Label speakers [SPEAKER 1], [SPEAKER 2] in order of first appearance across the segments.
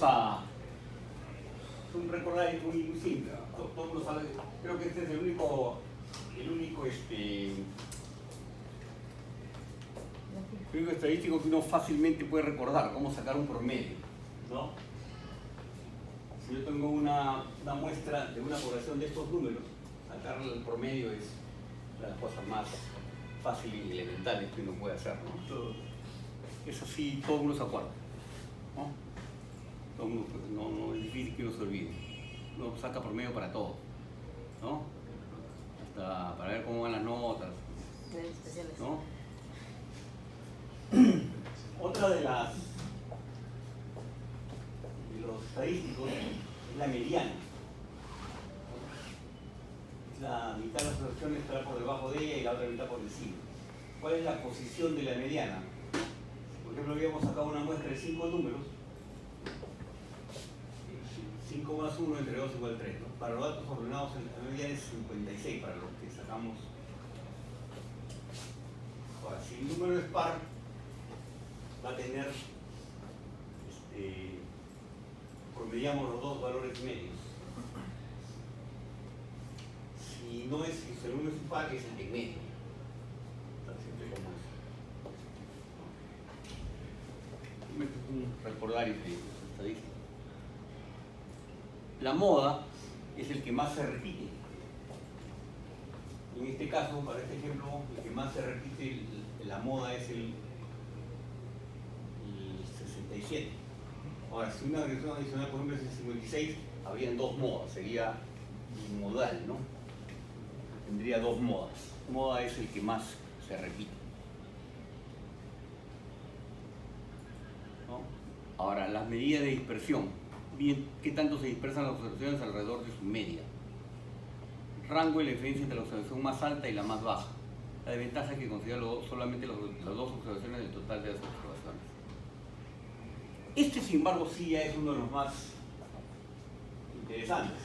[SPEAKER 1] vamos a un recordario muy simple. Todo el mundo sabe, creo que este es el único estadístico que uno fácilmente puede recordar, cómo sacar un promedio, ¿no? Si yo tengo una muestra de una población de estos números, sacar el promedio es una de las cosas más fáciles y elementales que uno puede hacer, ¿no? Eso sí, todo el mundo se acuerda, ¿no? Todo el mundo, no es difícil que uno se olvide. Uno saca promedio para todo, ¿no? Hasta para ver cómo van las notas, ¿no? Otra de los estadísticos es la mediana. La mitad de las observaciones estará por debajo de ella y la otra mitad por encima. ¿Cuál es la posición de la mediana? Por ejemplo, habíamos sacado una muestra de 5 números. 5 más 1 entre 2 igual 3, ¿no? Para los datos ordenados, la mediana es 56 para los que sacamos. Ahora, si el número es par, va a tener, promediamos los dos valores medios. Si el número es impar, es el de medio. Tan simple como eso. Este es un recordario de estadística. La moda es el que más se repite. En este caso, para este ejemplo, el que más se repite, la moda es el 67. Ahora, si una regresión adicional, por ejemplo, es el 56, habrían dos modas, sería bimodal, ¿no? Tendría dos modas. Moda es el que más se repite, ¿no? Ahora, las medidas de dispersión. Bien, ¿qué tanto se dispersan las observaciones alrededor de su media? Rango y la diferencia entre la observación más alta y la más baja. La desventaja es que considera solamente las dos observaciones del total de las observaciones. Este, sin embargo, sí ya es uno de los más interesantes.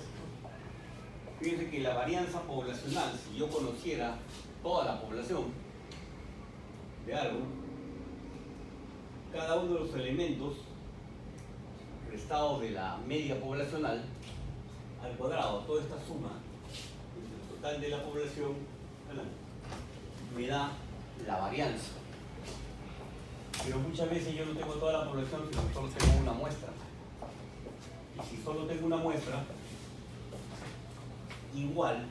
[SPEAKER 1] Fíjense que la varianza poblacional, si yo conociera toda la población de algo, cada uno de los elementos restados de la media poblacional al cuadrado, toda esta suma entre el total de la población me da la varianza. Pero muchas veces yo no tengo toda la población, sino que solo tengo una muestra. Y si solo tengo una muestra, igual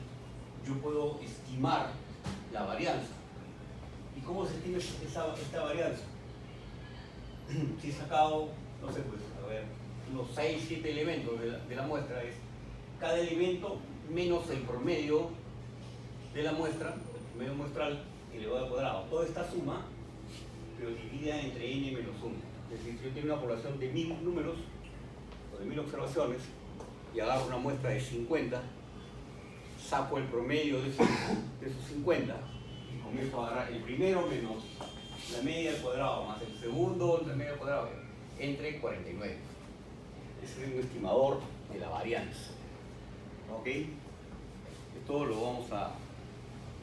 [SPEAKER 1] yo puedo estimar la varianza. ¿Y cómo se estima esta varianza? Si he sacado, no sé, pues, a ver, unos 6, 7 elementos de la muestra, es cada elemento menos el promedio de la muestra, el promedio muestral elevado al cuadrado. Toda esta suma, pero dividida entre n menos 1. Es decir, si yo tengo una población de 1000 números, o de 1000 observaciones, y agarro una muestra de 50, saco el promedio de esos 50, y comienzo a agarrar el primero menos la media al cuadrado, más el segundo entre media al cuadrado, entre 49. Ese es un estimador de la varianza. ¿Ok? Esto lo vamos a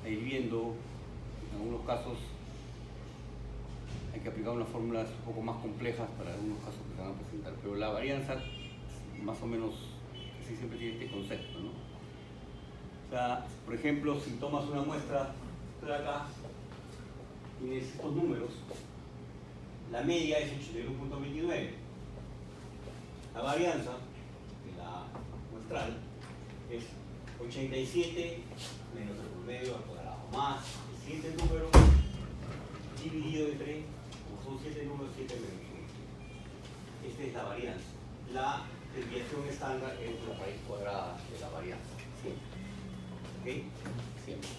[SPEAKER 1] ir viendo. En algunos casos hay que aplicar unas fórmulas un poco más complejas para algunos casos que se van a presentar, pero la varianza más o menos casi siempre tiene este concepto, ¿no? O sea, por ejemplo, si tomas una muestra de acá, tienes estos números, la media es 81.29, la varianza de la muestral es 87 menos el promedio al cuadrado, más el siguiente número dividido entre, como son 7 números, 7 menos 1. Esta es la varianza. La desviación estándar es la raíz cuadrada de la varianza. Siempre. ¿Ok? Siempre.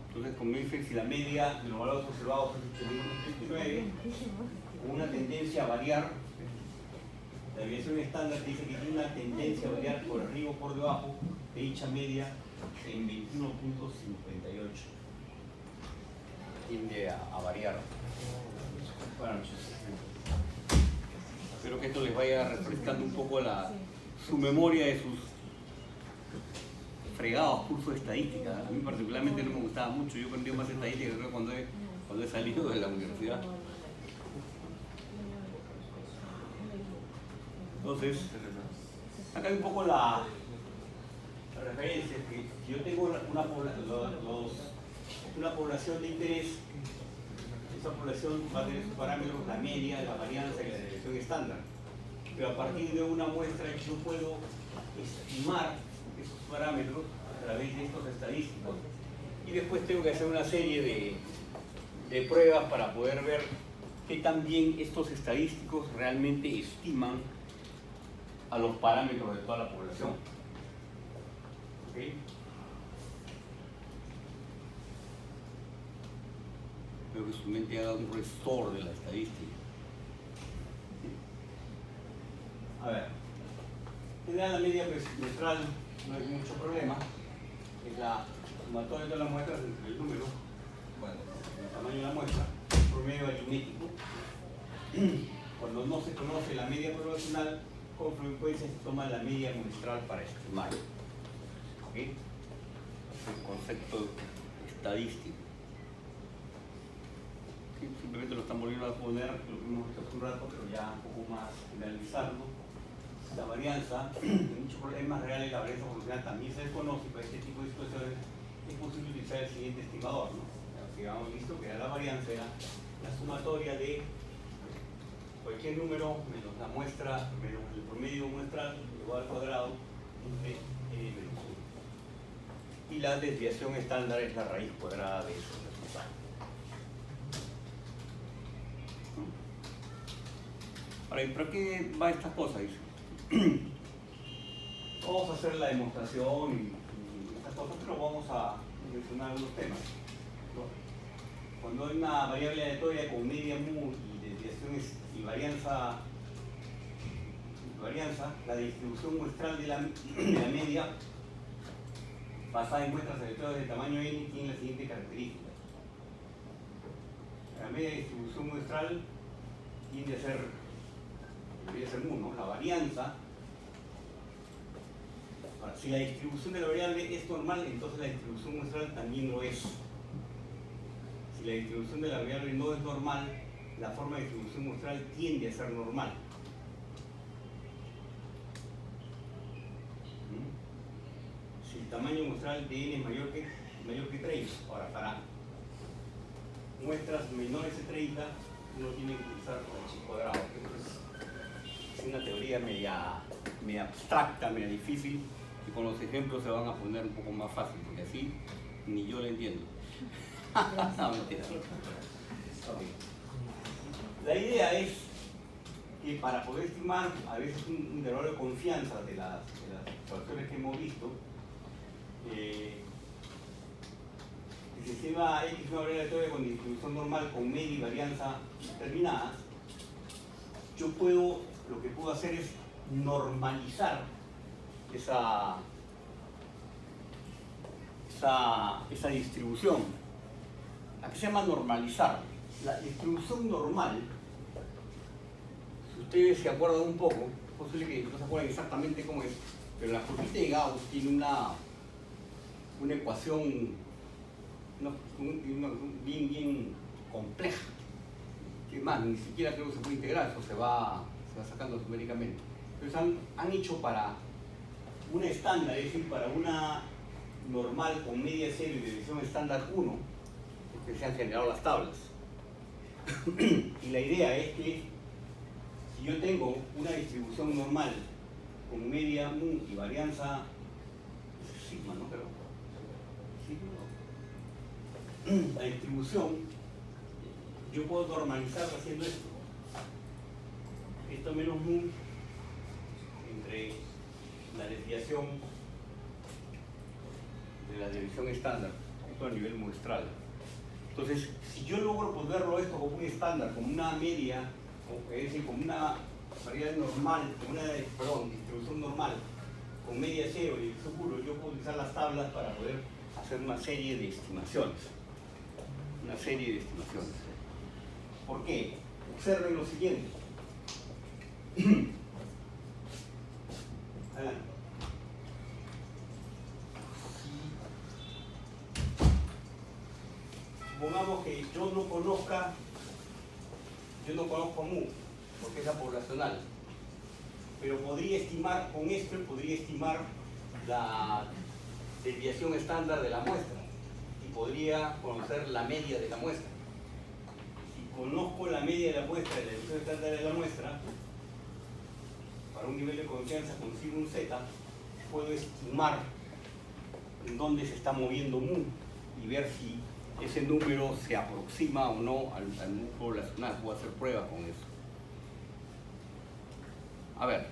[SPEAKER 1] Entonces, como dije, si la media de los valores observados es 81.39, con una tendencia a variar, la desviación estándar dice que tiene una tendencia a variar por arriba o por debajo de dicha media en 21.58. Tiende a variar. Buenas noches. Espero que esto les vaya refrescando un poco su memoria de sus fregados cursos de estadística. A mí particularmente no me gustaba mucho. Yo aprendí más estadística creo cuando he salido de la universidad. Entonces, acá hay un poco la referencia, que si yo tengo una población de interés, esa población va a tener sus parámetros, la media, la varianza y la desviación estándar. Pero a partir de una muestra yo puedo estimar esos parámetros a través de estos estadísticos. Y después tengo que hacer una serie de pruebas para poder ver qué tan bien estos estadísticos realmente estiman a los parámetros de toda la población. ¿Okay? Creo que su mente haga un restore de la estadística. A ver, en la media mensual no hay mucho problema. Es la sumatoria de todas las muestras entre el número, bueno, el tamaño de la muestra, promedio aritmético. Cuando no se conoce la media poblacional, con frecuencia se toma la media muestral para estimar. ¿Okay? Es el concepto estadístico. ¿Okay? Simplemente lo están volviendo a poner, lo vimos hace un rato, pero ya un poco más generalizando. La varianza, en muchos problemas reales, la varianza poblacional también se desconoce, y para este tipo de situaciones es posible utilizar el siguiente estimador, ¿no? Que habíamos visto que la varianza era la sumatoria de cualquier número menos la muestra, menos el promedio muestral igual al cuadrado entre n menos 1. Y la desviación estándar es la raíz cuadrada de esos resultados. Ahora, ¿y para qué va estas cosas? Vamos a hacer la demostración y estas cosas, pero vamos a mencionar algunos temas. Cuando hay una variable aleatoria con media mu y desviaciones y varianza, la distribución muestral de la media basada en muestras aleatorias de tamaño n tiene la siguiente característica. La media distribución muestral tiende a ser, debería ser mu, ¿no? La varianza. Ahora, si la distribución de la variable es normal, entonces la distribución muestral también lo es. Si la distribución de la variable no es normal, la forma de distribución muestral tiende a ser normal. Si el tamaño muestral de n es mayor que 30, ahora para muestras menores de 30, uno tiene que utilizar raíz cuadrada. Es una teoría media abstracta, media difícil, y con los ejemplos se van a poner un poco más fácil, porque así ni yo lo entiendo. No, mentira. Okay. La idea es que para poder estimar a veces un intervalo de confianza de las situaciones que hemos visto, si se estima X una variable aleatoria con distribución normal con media y varianza determinadas, yo lo que puedo hacer es normalizar esa distribución. ¿A qué se llama normalizar? La distribución normal, si ustedes se acuerdan un poco, es posible que no se acuerden exactamente cómo es, pero la curvita de Gauss tiene una ecuación bien compleja. Que más, ni siquiera creo que se puede integrar, eso se va sacando numéricamente. Entonces han hecho para una estándar, es decir, para una normal con media 0 y desviación estándar 1, que se han generado las tablas. Y la idea es que si yo tengo una distribución normal con media mu y varianza sigma, ¿no? Pero sigma, la distribución, yo puedo normalizarla haciendo esto. Esto menos mu entre la desviación de la desviación estándar, esto a nivel muestral. Entonces, si yo logro ponerlo esto como un estándar, como una media, es decir, como una variable normal, como una distribución normal, con media 0 y seguro, yo puedo utilizar las tablas para poder hacer una serie de estimaciones. Una serie de estimaciones. ¿Por qué? Observen lo siguiente. Adelante. Supongamos que yo no conozco mu, porque es la poblacional. pero podría estimar, con esto podría estimar la desviación estándar de la muestra y podría conocer la media de la muestra. Si conozco la media de la muestra y la desviación estándar de la muestra, para un nivel de confianza consigo un z, puedo estimar en dónde se está moviendo mu y ver si ese número se aproxima o no al mu poblacional. Puedo hacer pruebas con eso. A ver,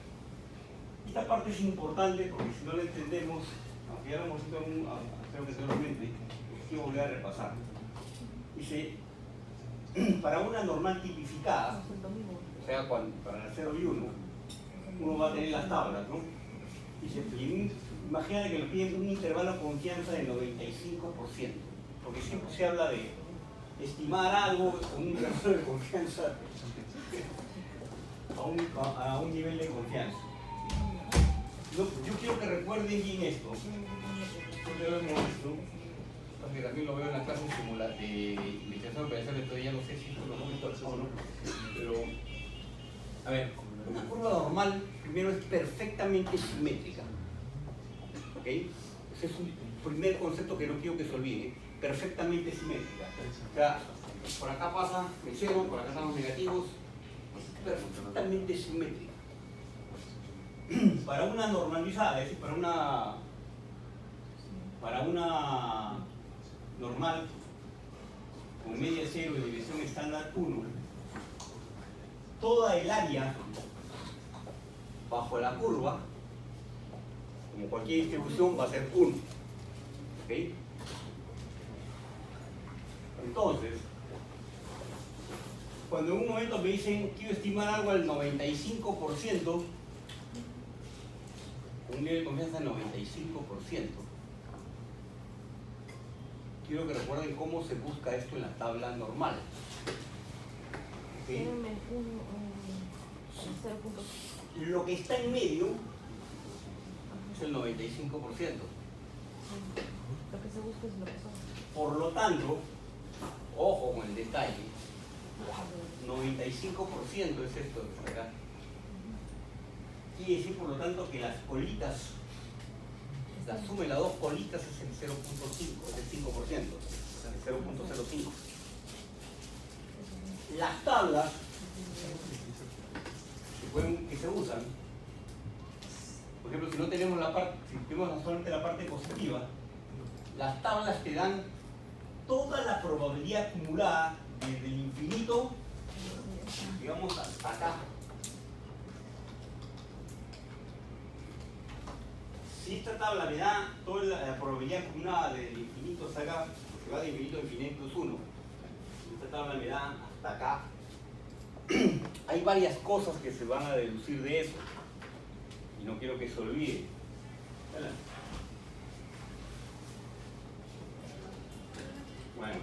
[SPEAKER 1] esta parte es importante porque si no la entendemos, aunque ya lo hemos visto anteriormente, aquí voy a repasar. Dice, para una normal tipificada, o sea, para el 0 y 1, uno va a tener las tablas, ¿no? Dice, imagínate que lo piden un intervalo de confianza del 95%, porque siempre se habla de estimar algo con un intervalo de confianza a un nivel de confianza. Yo quiero que recuerden bien esto. Yo lo hemos visto, porque también lo veo en la clase de investigación operacional, todavía no sé si esto lo hemos visto o no, pero a ver, una curva normal primero es perfectamente simétrica. ¿Ok? Ese es un primer concepto que no quiero que se olvide. Perfectamente simétrica. O sea, por acá pasa el cero, por acá están los negativos. Es perfectamente simétrica. Para una normalizada, es decir, para una normal con media 0 y división estándar 1, toda el área bajo la curva, como cualquier distribución, va a ser 1. ¿Ok? Entonces, cuando en un momento me dicen quiero estimar algo al 95%, un nivel de confianza del 95%, quiero que recuerden cómo se busca esto en la tabla normal. ¿Okay? Lo que está en medio es el 95%.
[SPEAKER 2] Lo que se busca es lo que son.
[SPEAKER 1] Por lo tanto, ojo con el detalle, 95% es esto que está acá. Quiere decir, por lo tanto, que las colitas, la suma de las dos colitas es el 0.5, es el 5%, el 0.05. Las tablas que se usan, por ejemplo, si no tenemos si tenemos solamente la parte positiva, las tablas te dan toda la probabilidad acumulada desde el infinito, digamos, hasta acá. Si esta tabla me da toda la probabilidad acumulada desde el infinito hasta acá, porque va de infinito a infinito es 1, si esta tabla me da hasta acá, hay varias cosas que se van a deducir de eso y no quiero que se olvide. Bueno,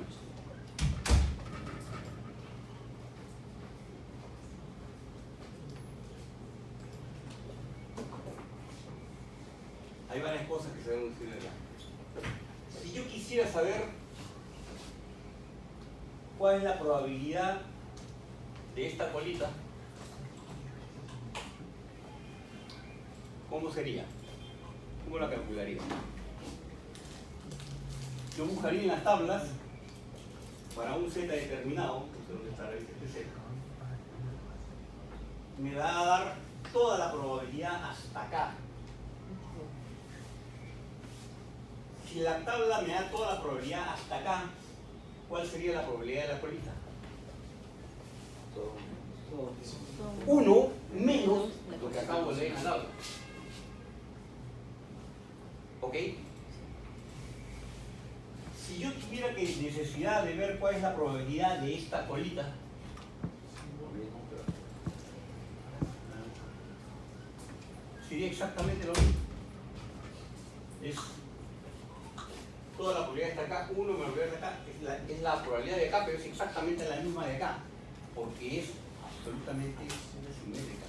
[SPEAKER 1] hay varias cosas que se deben deducir de acá. Si yo quisiera saber cuál es la probabilidad de esta colita, ¿cómo sería? ¿Cómo la calcularía? Yo buscaría en las tablas para un z determinado, no sé dónde estará este z, me va a dar toda la probabilidad hasta acá. Si la tabla me da toda la probabilidad hasta acá, ¿cuál sería la probabilidad de la colita? 1 menos lo que acabo de leer en la tabla. ¿Ok? Si yo tuviera necesidad de ver cuál es la probabilidad de esta colita, sería exactamente lo mismo. Es toda la probabilidad está acá, 1 menos la probabilidad de acá, es la probabilidad de acá, pero es exactamente la misma de acá, porque es absolutamente simétrica.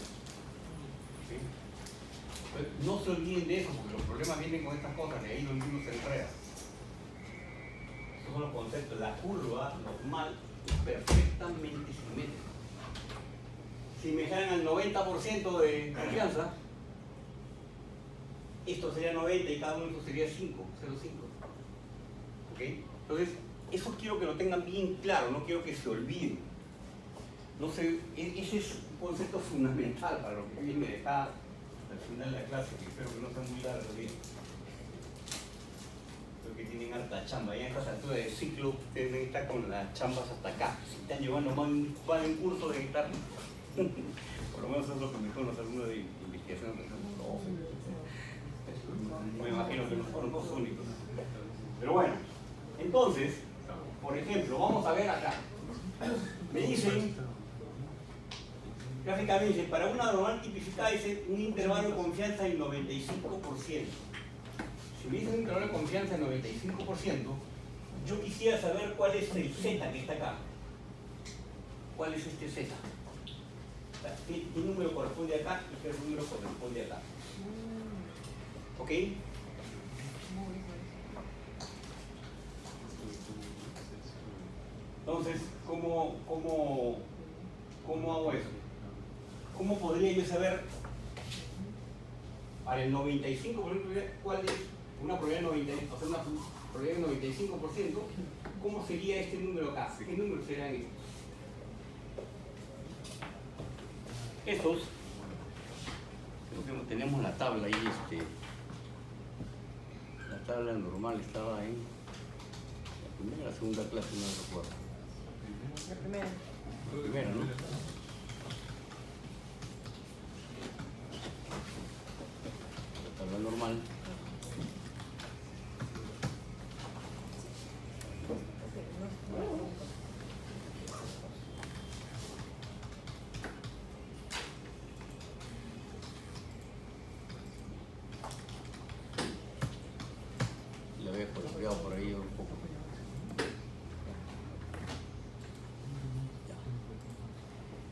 [SPEAKER 1] ¿Sí? Pues no se olviden de eso, porque los problemas vienen con estas cosas, y ahí donde uno se enreda. Estos son los conceptos. La curva normal es perfectamente simétrica. Si si me dejaran al 90% de confianza, esto sería 90 y cada uno de estos sería 5, 0,5. ¿Ok? Entonces, eso quiero que lo tengan bien claro, no quiero que se olviden. No sé, ese es un concepto fundamental para lo que viene de acá al final de la clase, que espero que no sea muy largo bien. Creo que tienen harta chamba, ya en esta altura del ciclo ustedes deben estar con las chambas hasta acá. Si están llevando van en curso de estar, por lo menos eso es lo que me dijeron los alumnos de investigación. Me imagino que no fueron los únicos. Pero bueno, entonces, por ejemplo, vamos a ver acá. Me dicen, gráficamente, para una normal tipificada dice un intervalo de confianza del 95%. Si me dicen un intervalo de confianza del 95%, yo quisiera saber cuál es el Z que está acá. ¿Cuál es este Z? ¿Qué número corresponde acá y qué número corresponde acá? ¿Ok? Entonces, ¿cómo hago eso? ¿Cómo podría yo saber para el 95% cuál es una probabilidad de 90, o sea, una probabilidad del 95%? ¿Cómo sería este número acá? ¿Qué número serán estos? Estos, creo que tenemos la tabla ahí, la tabla normal estaba en la primera o la segunda clase, no recuerdo.
[SPEAKER 2] La primera.
[SPEAKER 1] La primera, ¿no? La tabla normal. La había coloreado por ahí un poco.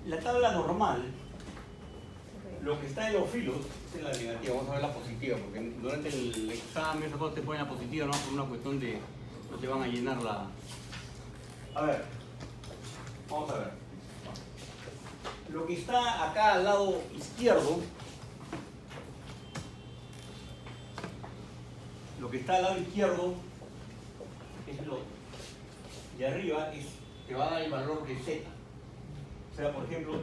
[SPEAKER 1] La tabla normal, lo que está en los filos, esta es la negativa, vamos a ver la positiva, porque durante el examen esas cosas te ponen la positiva, no por una cuestión de no te van a llenar la... A ver, vamos a ver. Lo que está acá al lado izquierdo, es lo de arriba, te va a dar el valor de Z. O sea, por ejemplo,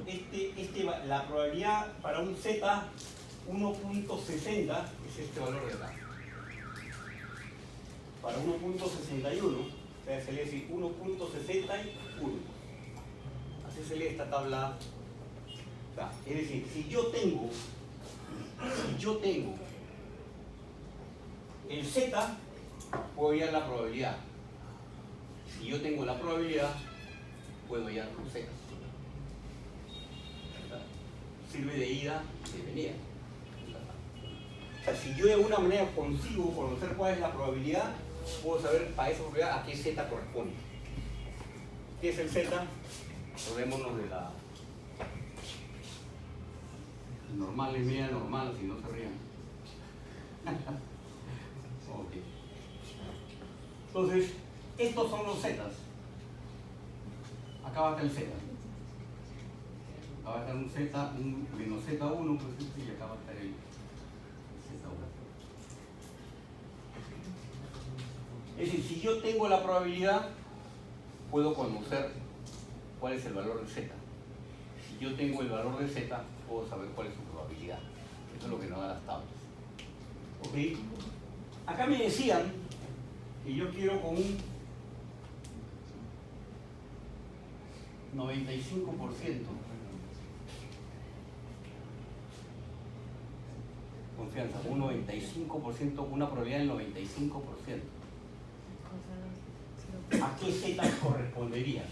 [SPEAKER 1] la probabilidad para un Z 1.60 es este valor de acá. Para 1.61, o sea, se lee así 1.61. Así se lee esta tabla. O sea, es decir, si yo tengo el Z, puedo hallar la probabilidad. Si yo tengo la probabilidad, puedo hallar los Z. Sirve de ida y de venida. O sea, si yo de alguna manera consigo conocer cuál es la probabilidad, puedo saber para esa probabilidad a qué Z corresponde. ¿Qué es el Z? Acordémonos de la normal, es media normal, si no se rían. Okay. Entonces, estos son los Zetas. Acá va a estar el Z. Acá va a estar un Z, un menos Z1, pues, y acá va a estar el Z1. Es decir, si yo tengo la probabilidad, puedo conocer cuál es el valor de Z. Si yo tengo el valor de Z, puedo saber cuál es su probabilidad. Eso es lo que nos da las tablas. ¿Ok? Acá me decían que yo quiero con un 95% confianza, un 95%, una probabilidad del 95%. ¿A qué Z correspondería?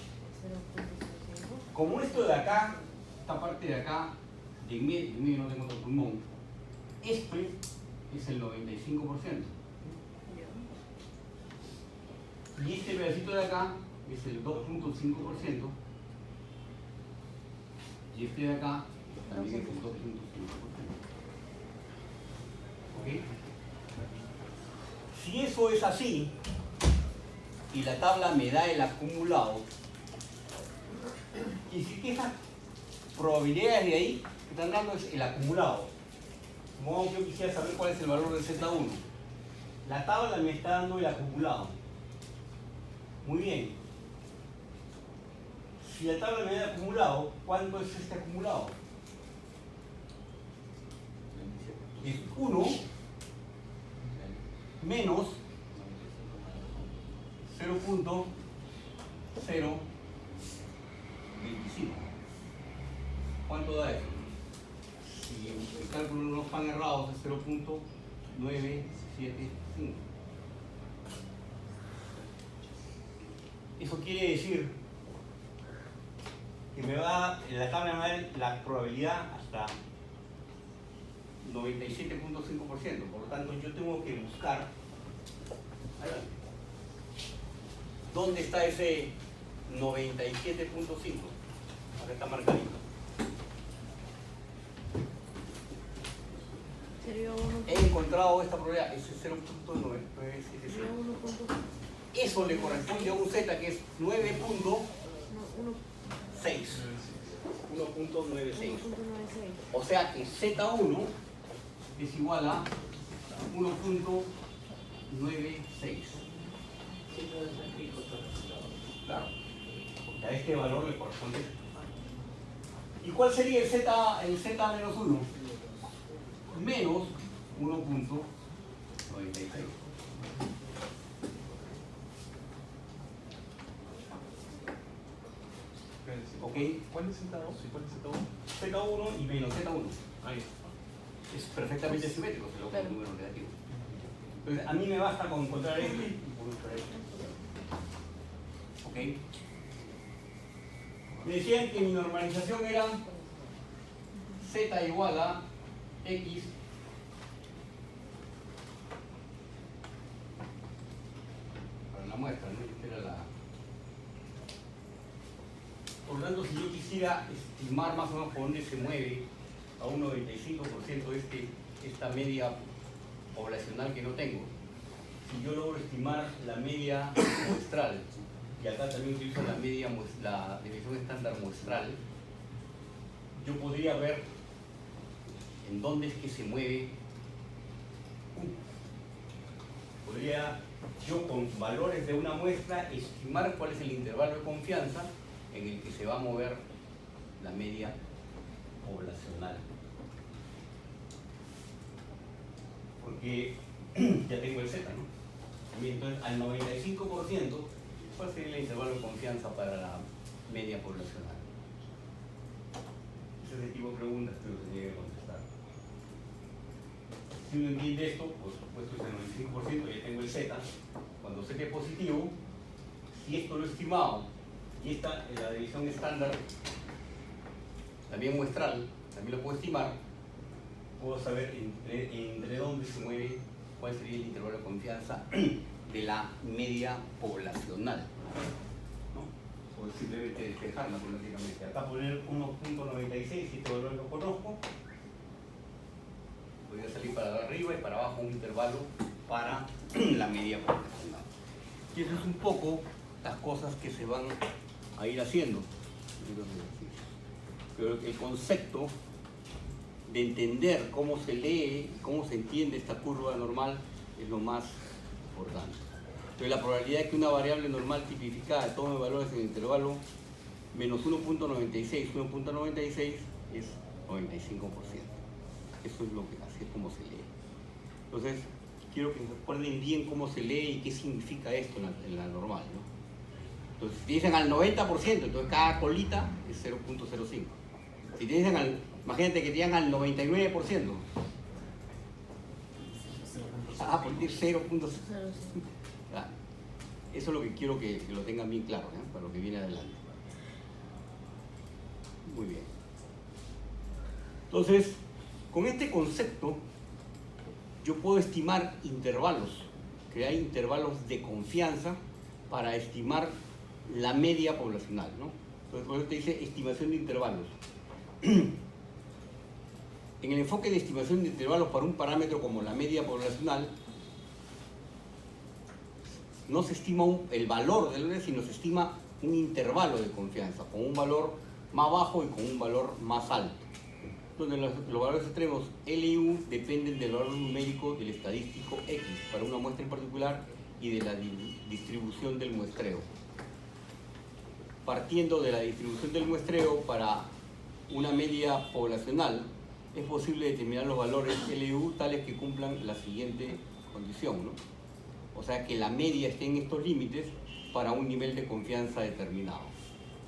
[SPEAKER 1] Como esto de acá, esta parte de acá, de medio no tengo otro pulmón, este es el 95%. Y este pedacito de acá es el 2.5%. Y este de acá también es el 2.5%. ¿Ok? Si eso es así, y la tabla me da el acumulado, y si esa probabilidades de ahí que están dando es el acumulado. Supongamos que yo quisiera saber cuál es el valor de Z1. La tabla me está dando el acumulado. Muy bien. Si la tabla me da el acumulado, ¿cuánto es este acumulado? Es 1 menos 0.025. ¿Cuánto da eso? Si el cálculo no están errados, es 0.975. Eso quiere decir que la tabla me va a dar la probabilidad hasta 97.5%. Por lo tanto, yo tengo que buscar dónde está ese 97.5. Acá está marcadito.
[SPEAKER 2] Sería 1.
[SPEAKER 1] He encontrado esta probabilidad, ese 0.975.
[SPEAKER 2] Sería 1.
[SPEAKER 1] Eso le corresponde a un Z que es 9.6.
[SPEAKER 2] No,
[SPEAKER 1] 1.96.
[SPEAKER 2] 1.96.
[SPEAKER 1] O sea que Z1 es igual a 1.96. Claro, porque a este valor le corresponde. ¿Y cuál sería el Z menos 1? Menos 1.96. ¿Ok?
[SPEAKER 3] ¿Cuál es Z2 y cuál es Z1?
[SPEAKER 1] Z1 y menos Z1.
[SPEAKER 3] Ahí.
[SPEAKER 1] Es perfectamente simétrico, se lo
[SPEAKER 2] Claro.
[SPEAKER 1] un número negativo. Entonces, a mí me basta con encontrar este y por encontrar este. ¿Ok? Me decían que mi normalización era Z igual a X para la muestra, ¿no? Esta era la... Por lo tanto, si yo quisiera estimar más o menos por dónde se mueve a un 95% esta media poblacional que no tengo, si yo logro estimar la media muestral, y acá también utilizo la desviación estándar muestral, yo podría ver en dónde es que se mueve. Podría yo con valores de una muestra estimar cuál es el intervalo de confianza en el que se va a mover la media poblacional. Porque ya tengo el Z, ¿no? Y entonces al 95%, ¿cuál sería el intervalo de confianza para la media poblacional? Ese es el tipo de preguntas que uno tiene que contestar. Si uno entiende esto, por supuesto es el 95%, ya tengo el Z. Cuando Z es positivo, si esto lo he estimado y esta es la división estándar, también muestral, también lo puedo estimar, puedo saber entre dónde se mueve, cuál sería el intervalo de confianza de la media poblacional, ¿no? O simplemente despejarla políticamente. Acá poner 1.96, si este valor lo conozco, podría salir para arriba y para abajo un intervalo para la media poblacional. Y eso es un poco las cosas que se van a ir haciendo. Pero el concepto de entender cómo se lee, cómo se entiende esta curva normal es lo más importante. Entonces la probabilidad de que una variable normal tipificada tome valores en el intervalo menos 1.96, 1.96 es 95%. Eso es lo que así es como se lee. Entonces, quiero que recuerden bien cómo se lee y qué significa esto en la normal, ¿no? Entonces, si dicen al 90%, entonces cada colita es 0.05. Si te dicen imagínate que te digan al 99%, por decir 0.05. Eso es lo que quiero que lo tengan bien claro, ¿eh? Para lo que viene adelante. Muy bien. Entonces, con este concepto, yo puedo estimar intervalos, crear intervalos de confianza para estimar la media poblacional, ¿no? Entonces, por eso te dice estimación de intervalos. En el enfoque de estimación de intervalos para un parámetro como la media poblacional, no se estima el valor del valor, sino se estima un intervalo de confianza, con un valor más bajo y con un valor más alto, donde los valores extremos L y U dependen del valor numérico del estadístico X para una muestra en particular y de la distribución del muestreo. Partiendo de la distribución del muestreo para una media poblacional, es posible determinar los valores L y U tales que cumplan la siguiente condición, ¿no? O sea, que la media esté en estos límites para un nivel de confianza determinado.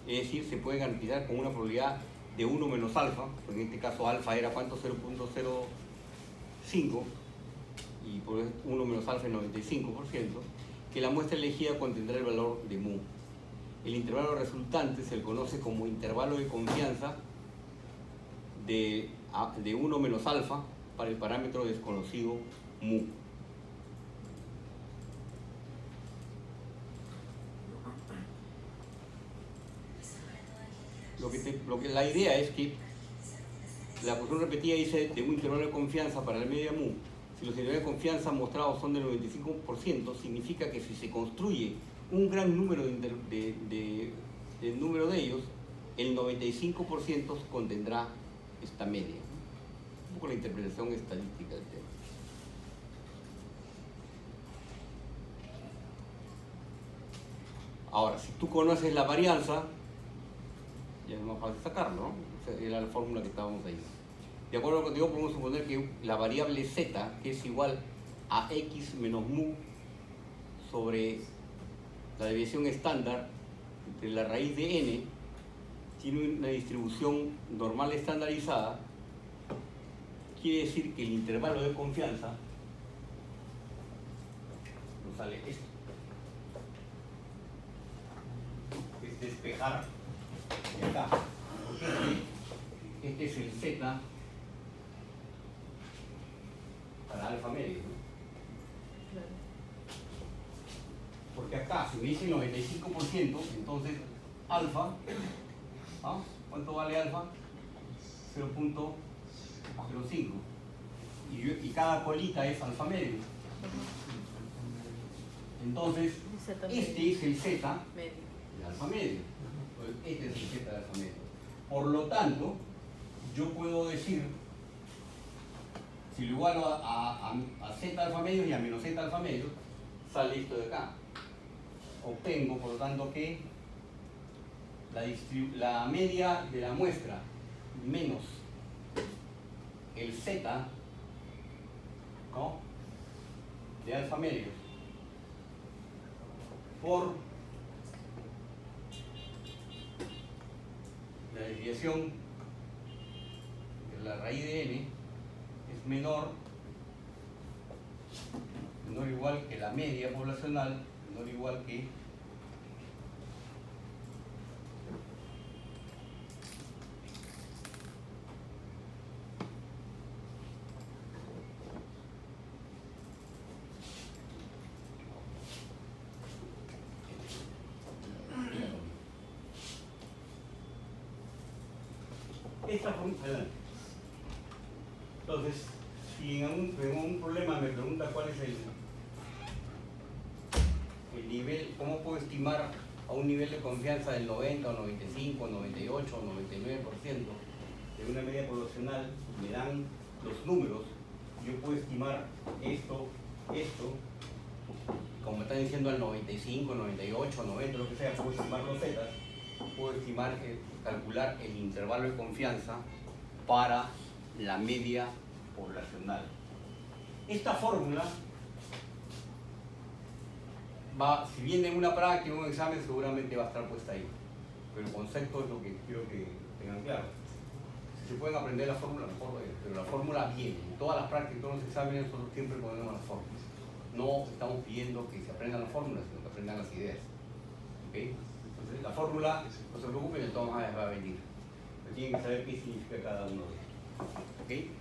[SPEAKER 1] Es decir, se puede garantizar con una probabilidad de 1 menos alfa, en este caso alfa era ¿cuánto? 0.05, y por 1 menos alfa es 95%, que la muestra elegida contendrá el valor de mu. El intervalo resultante se le conoce como intervalo de confianza de 1 menos alfa para el parámetro desconocido mu. La idea es que la función repetida dice de un intervalo de confianza para la media mu. Si los intervalos de confianza mostrados son del 95%, significa que si se construye un gran número del número de ellos, el 95% contendrá esta media. Un poco la interpretación estadística del tema. Ahora, si tú conoces la varianza, ya es más fácil sacarlo, ¿no? O sea, era la fórmula que estábamos ahí. De acuerdo a lo que te digo, podemos suponer que la variable z, que es igual a x menos mu sobre la desviación estándar entre la raíz de n, tiene una distribución normal estandarizada. Quiere decir que el intervalo de confianza nos sale esto. Es despejar de acá. Porque este es el z para alfa medio, ¿no? Porque acá, si me dice 95%, entonces alfa, ¿ah? ¿Cuánto vale alfa? 0.05. Y cada colita es alfa medio. Entonces, este es el z de alfa medio. Este es el z de alfa medio. Por lo tanto, yo puedo decir, si lo igualo a z alfa medio y a menos z alfa medio, sale esto de acá. Obtengo, por lo tanto, que la media de la muestra menos el z, ¿no?, de alfa medio por la desviación de la raíz de n es menor o igual que la media poblacional, menor o igual que esta fórmula. Entonces, si en un problema me pregunta cuál es el nivel, cómo puedo estimar a un nivel de confianza del 90 o 95 o 98 o 99% de una media poblacional, me dan los números, yo puedo estimar esto, como me están diciendo al 95, 98, 90, lo que sea, puedo estimar los zetas, puedo estimar, calcular el intervalo de confianza para la media poblacional. Esta fórmula va, si viene en una práctica, en un examen, seguramente va a estar puesta ahí. Pero el concepto es lo que quiero que tengan claro. Si se pueden aprender la fórmula, mejor es, pero la fórmula viene. En todas las prácticas, en todos los exámenes, nosotros siempre ponemos las fórmulas. No estamos pidiendo que se aprendan las fórmulas, sino que aprendan las ideas. ¿Okay? Entonces, la fórmula, no se preocupen, de todas maneras va a venir. Pero tienen que saber qué significa cada uno de ellos. ¿Okay?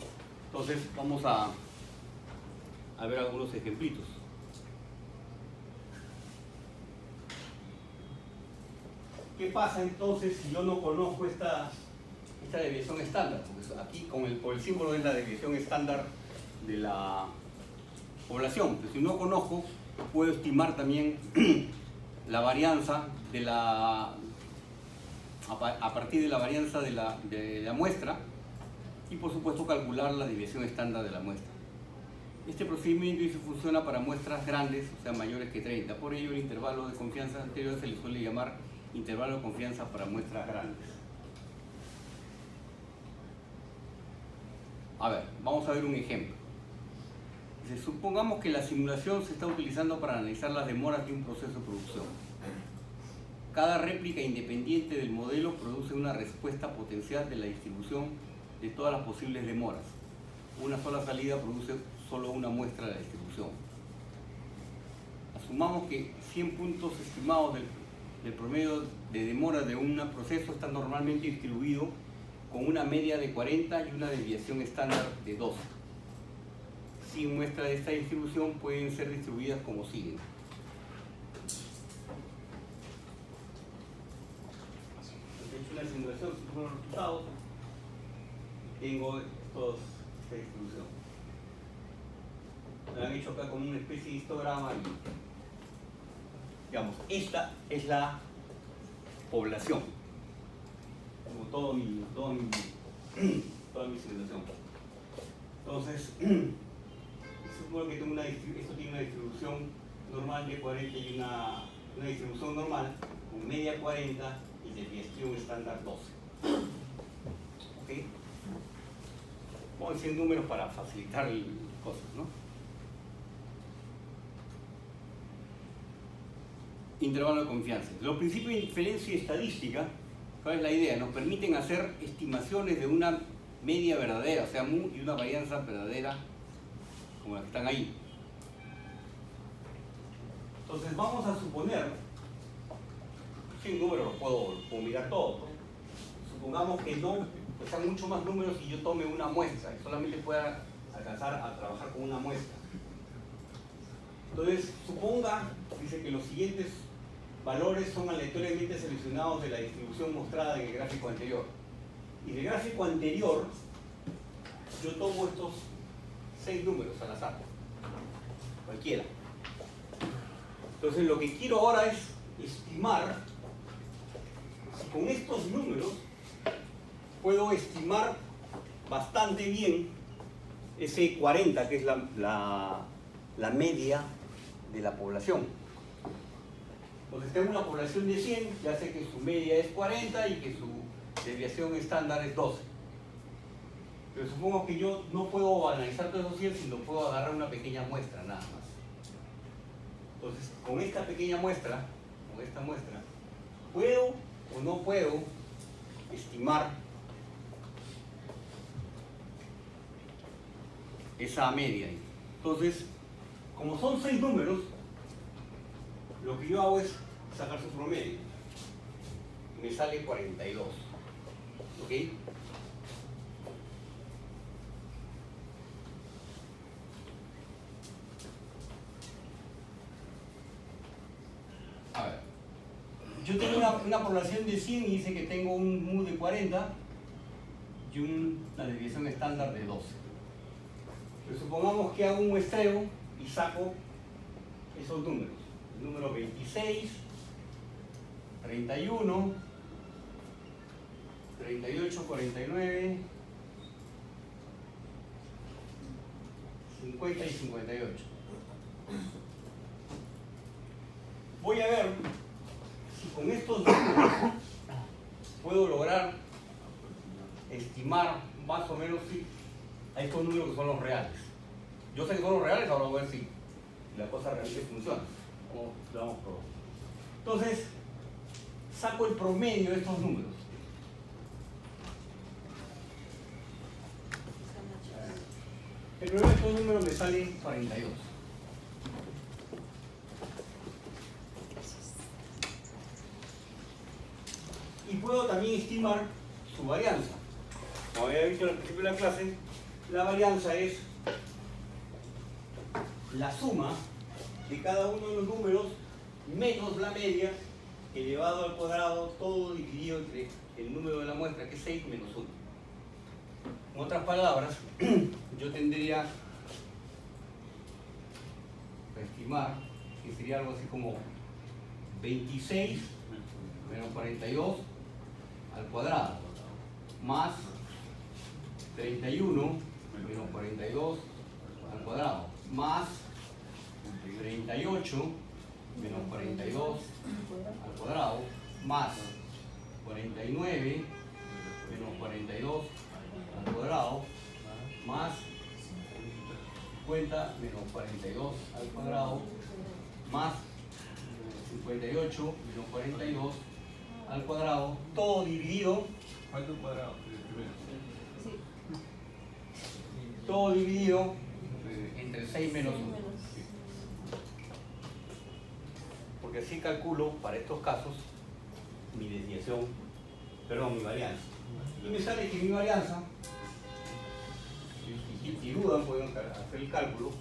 [SPEAKER 1] Entonces, vamos a ver algunos ejemplitos. ¿Qué pasa entonces si yo no conozco esta desviación estándar? Porque aquí por el símbolo es la desviación estándar de la población. Pero si no conozco, puedo estimar también la varianza de la a partir de la varianza de la muestra y por supuesto calcular la desviación estándar de la muestra. Este procedimiento funciona para muestras grandes, o sea mayores que 30. Por ello el intervalo de confianza anterior se le suele llamar intervalo de confianza para muestras grandes. A ver, vamos a ver un ejemplo. Supongamos que la simulación se está utilizando para analizar las demoras de un proceso de producción. Cada réplica independiente del modelo produce una respuesta potencial de la distribución de todas las posibles demoras. Una sola salida produce solo una muestra de la distribución. Asumamos que 100 puntos estimados del promedio de demora de un proceso está normalmente distribuido con una media de 40 y una desviación estándar de 12. 100 muestras de esta distribución pueden ser distribuidas como siguen. He hecho una simulación, si los resultados, tengo esta distribución. Lo han hecho acá con una especie de histograma y, digamos, esta es la población, como toda mi simulación. Entonces, supongo que tengo esto tiene una distribución normal de 40 y una distribución normal con media 40 y desviación estándar 12. ¿Ok? Vamos a decir números para facilitar cosas, ¿no? Intervalo de confianza. Los principios de inferencia estadística, ¿cuál es la idea? Nos permiten hacer estimaciones de una media verdadera, o sea, mu, y una varianza verdadera, como las que están ahí. Entonces vamos a suponer, sin números los puedo mirar todos, ¿no? Supongamos que no, pues sean mucho más números y yo tome una muestra y solamente pueda alcanzar a trabajar con una muestra. Entonces, suponga, dice que los siguientes valores son aleatoriamente seleccionados de la distribución mostrada en el gráfico anterior. Y en el gráfico anterior, yo tomo estos 6 números al azar, cualquiera. Entonces, lo que quiero ahora es estimar si con estos números puedo estimar bastante bien ese 40, que es la media de la población. Entonces tengo una población de 100, ya sé que su media es 40 y que su desviación estándar es 12. Pero supongo que yo no puedo analizar todos esos 100, sino puedo agarrar una pequeña muestra nada más. Entonces, con esta pequeña muestra, ¿puedo o no puedo estimar esa media? Entonces, como son 6 números, lo que yo hago es sacar su promedio. Me sale 42. ¿Ok? A ver. Yo tengo una población de 100 y dice que tengo un mu de 40 y una desviación estándar de 12. Pero supongamos que hago un muestreo y saco esos números. El número 26, 31, 38, 49, 50 y 58. Voy a ver si con estos números puedo lograr estimar más o menos si a estos números que son los reales. Yo sé que son los reales, ahora voy a ver si la cosa realmente funciona. Lo vamos a probar. Entonces, saco el promedio de estos números. El promedio de estos números me sale 42. Y puedo también estimar su varianza. Como había visto al principio de la clase, la varianza es la suma de cada uno de los números menos la media elevado al cuadrado, todo dividido entre el número de la muestra, que es 6 menos 1. En otras palabras, yo tendría que estimar que sería algo así como 26 menos 42 al cuadrado más 31 menos 42 al cuadrado más 38 menos 42 al cuadrado más 49 menos 42 al cuadrado más 50 menos 42 al cuadrado más 58 menos 42 al cuadrado, todo dividido.
[SPEAKER 3] ¿Cuánto cuadrado? Primero.
[SPEAKER 2] Sí.
[SPEAKER 1] Todo dividido entre 6 menos 1. Porque así calculo para estos casos mi desviación, perdón, mi varianza. Y me sale que mi varianza, si dudan pueden hacer el cálculo,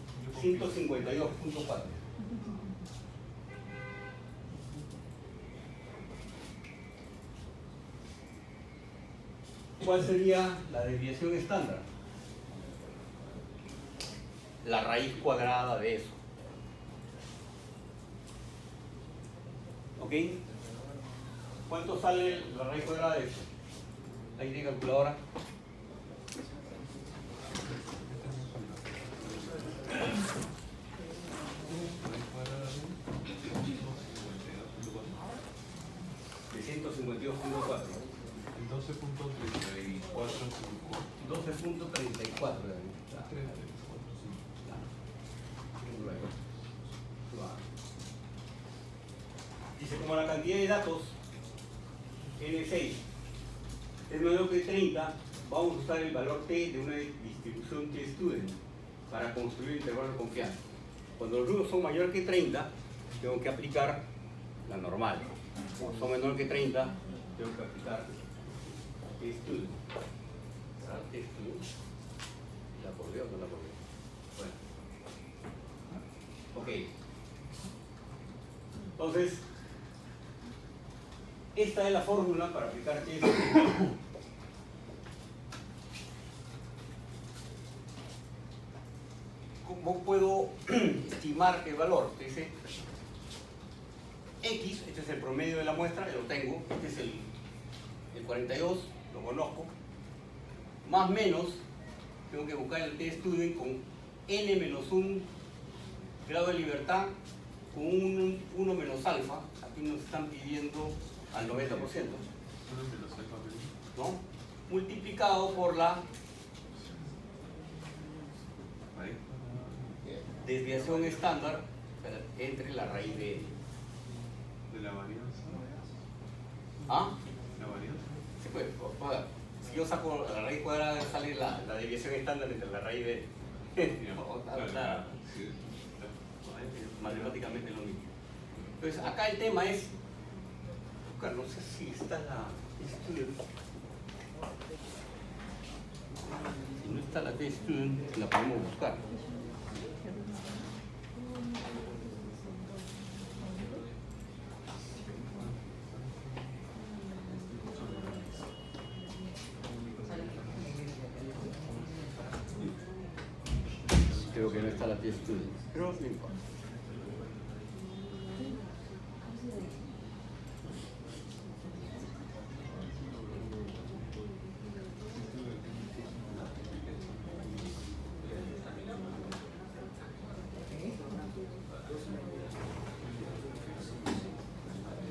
[SPEAKER 1] 152.4. ¿Cuál sería la desviación estándar? La raíz cuadrada de eso. ¿Ok? ¿Cuánto sale la raíz cuadrada de eso? Ahí de calculadora. De 152.4. 12.34. Dice, como la cantidad de datos N6 es menor que 30, vamos a usar el valor T de una distribución T-student para construir el intervalo de confianza. Cuando los números son mayores que 30, tengo que aplicar la normal. Como son menor que 30, tengo que aplicar T-student. T-student. ¿La acordeo o no la acordeo? Bueno. Ok. Entonces, esta es la fórmula para aplicar T-student. ¿Cómo puedo estimar el valor? Dice X, este es el promedio de la muestra, ya lo tengo, este es el 42, lo conozco, más menos, tengo que buscar el T-student con n menos 1 grado de libertad con un 1 menos alfa, aquí nos están pidiendo al 90%, ¿no? Multiplicado por la desviación estándar entre la raíz de n.
[SPEAKER 3] ¿De la varianza?
[SPEAKER 1] ¿Ah?
[SPEAKER 3] ¿La varianza?
[SPEAKER 1] Sí, pues, si yo saco la raíz cuadrada, sale la desviación estándar entre la raíz de matemáticamente lo mismo. Entonces, acá el tema es buscar, no sé si está la T-student. Si no está la T-student, la podemos buscar. Creo que no está la T-student, pero no importa.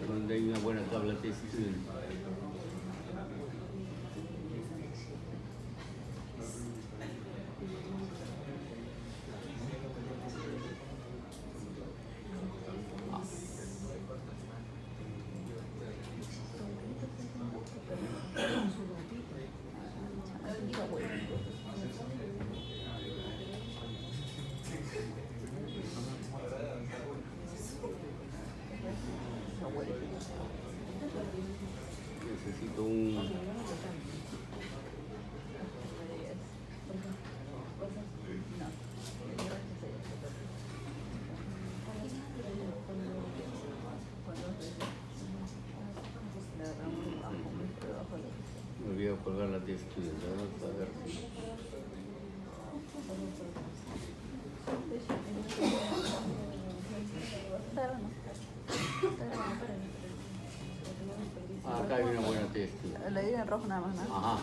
[SPEAKER 1] Donde hay una buena tabla T-student. Necesito un... Me olvidé colgar la T-student, vamos a ver si... Ah, acá hay una buena testa.
[SPEAKER 2] La digo en rojo nada más, ¿no?
[SPEAKER 1] Ajá.